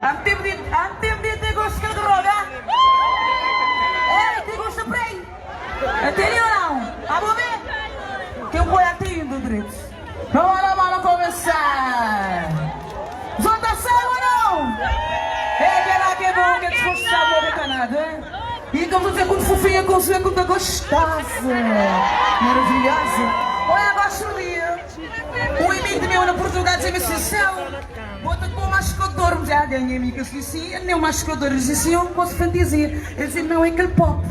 Antes de gosto de droga? É, te gosto bem. Entendeu ou não? Vamos ver? Tem um boiatinho do direito. Vamos começar. Votação ou não? É, que lá que é bom, que é desforçado, morrer canado, hein? E como você é muito fofinha, com você é muito gostosa. Maravilhosa. Olha, gosto do dia. Um amigo meu na Portugal dizia-me assim, Céu, bota com o mascador, já ganhei amiga assim, nem o mascador, ele dizia assim, eu não posso fantasia. Ele dizia, não, é aquele pop.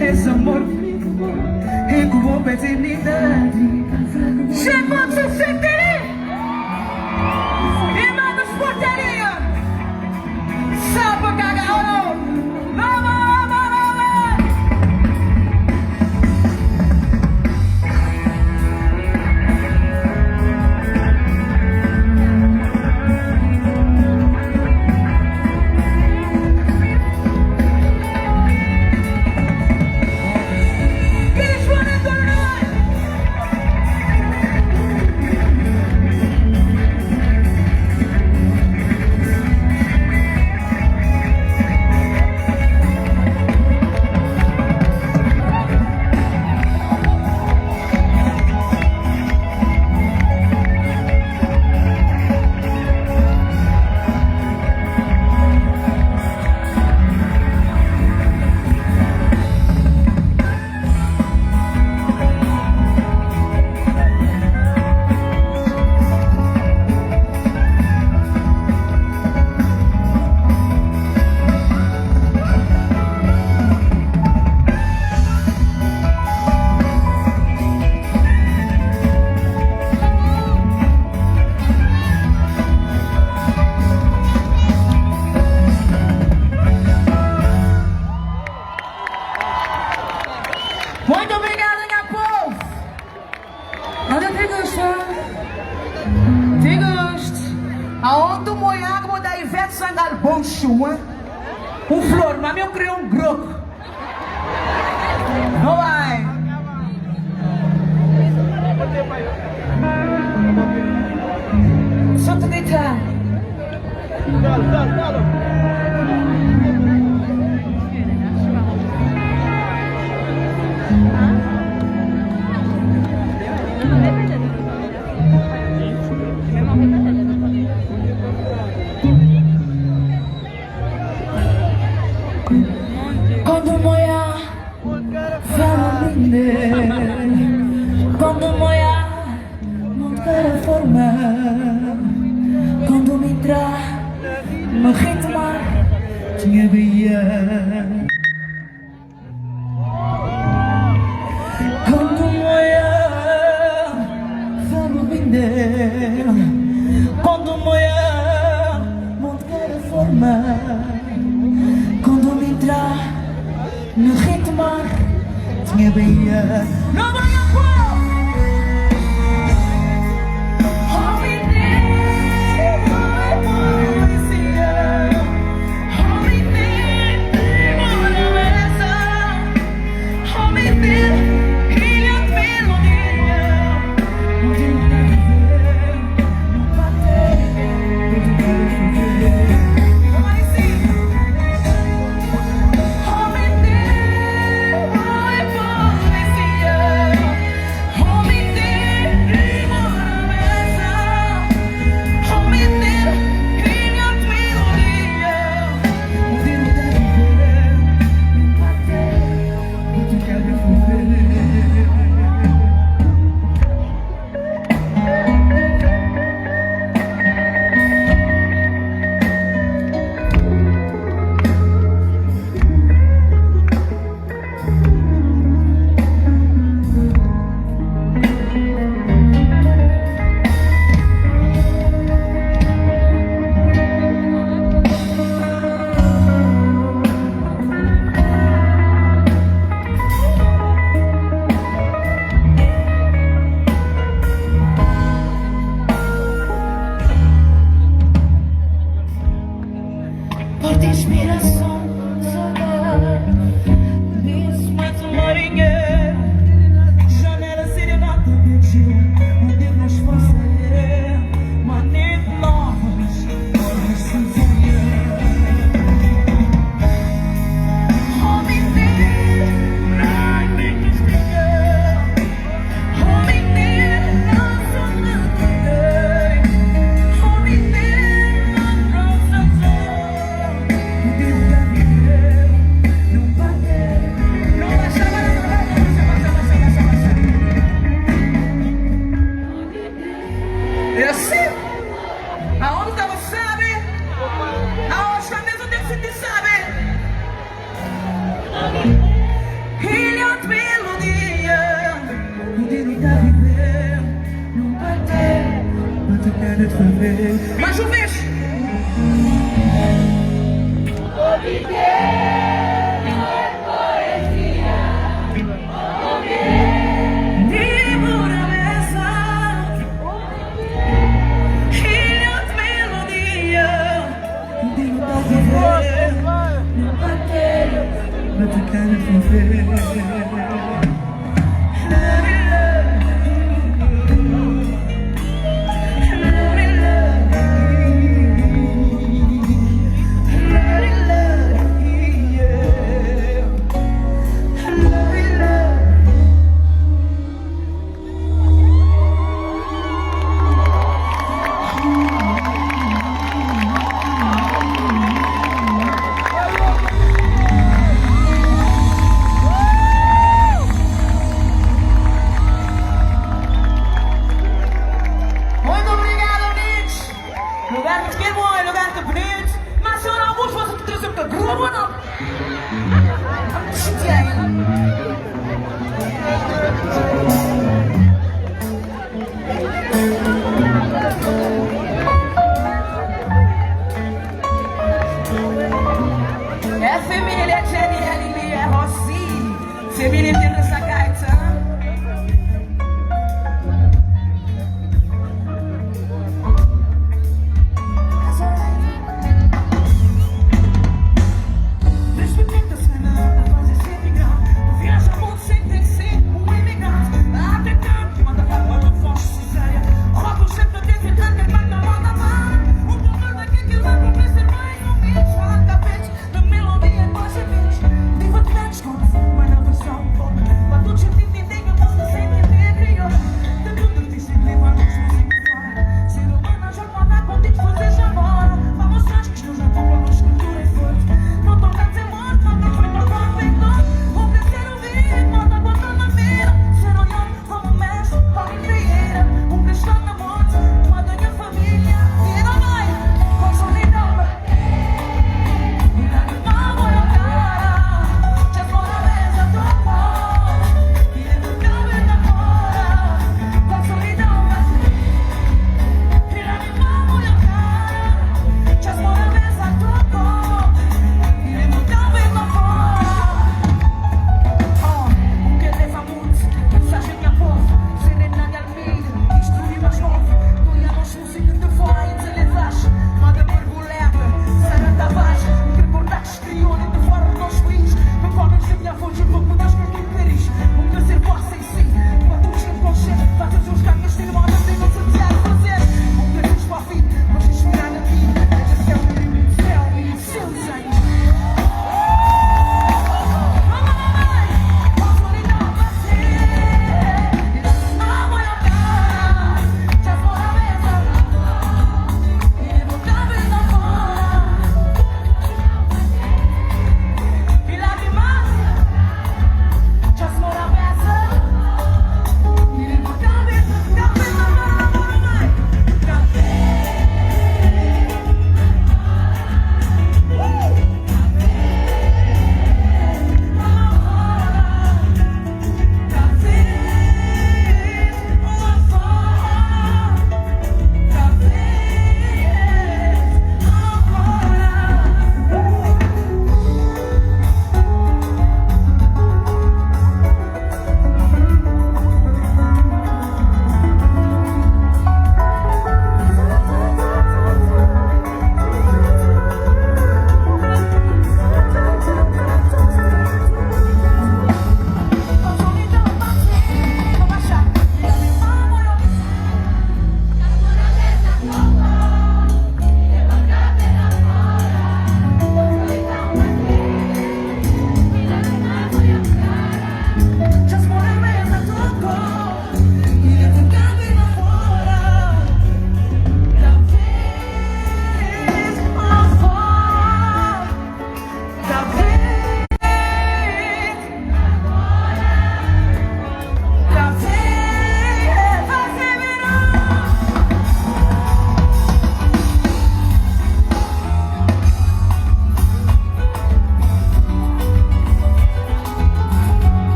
Esse amor recuou pra eternidade. Chegou de sentir e manda os porteirinhos. Só pra cagar ou não. Vamos! flor, mas eu criei grupo. Não vai. Só te deitar. Quando moia, famine. Quando moia, não quero forma. Quando me entra, me ritma, tinha bia. Quando moia, famine. Quando moia, não quero forma. Quando me entra no ritmo, tinha Bahia. Não vai a pôr! Oh, menino, polícia. Oh, menino, moleza. Oh, menino, ilha melodia. Não tem nada a ver, não bater, não tem nada a ver. Porta inspiração, saudade. Diz mais um marinheiro. Janela serenata de dia. Onde nós fazer maneiro novos. Olha cinzia. Homem dele, não tem que explicar. Homem dele, não sou nada. Homem dele, não sou nada. É assim? Aonde estava, sabe? Aonde está mesmo, Deus se te sabe? Ilha de melodia. Onde ele está vivendo, não bater, não te quero te ver. Mas o bicho.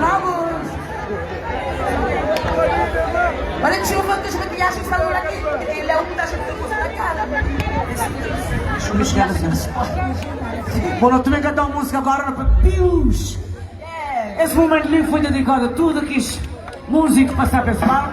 Vamos! Olha que chuva que as maquiagens estavam aqui. Ele é o que está sempre na cara. Deixa-me chegar assim. Bom, nós também cantar uma música agora para Pius. Esse momento livre foi dedicado a tudo que quis músico passar para esse palco.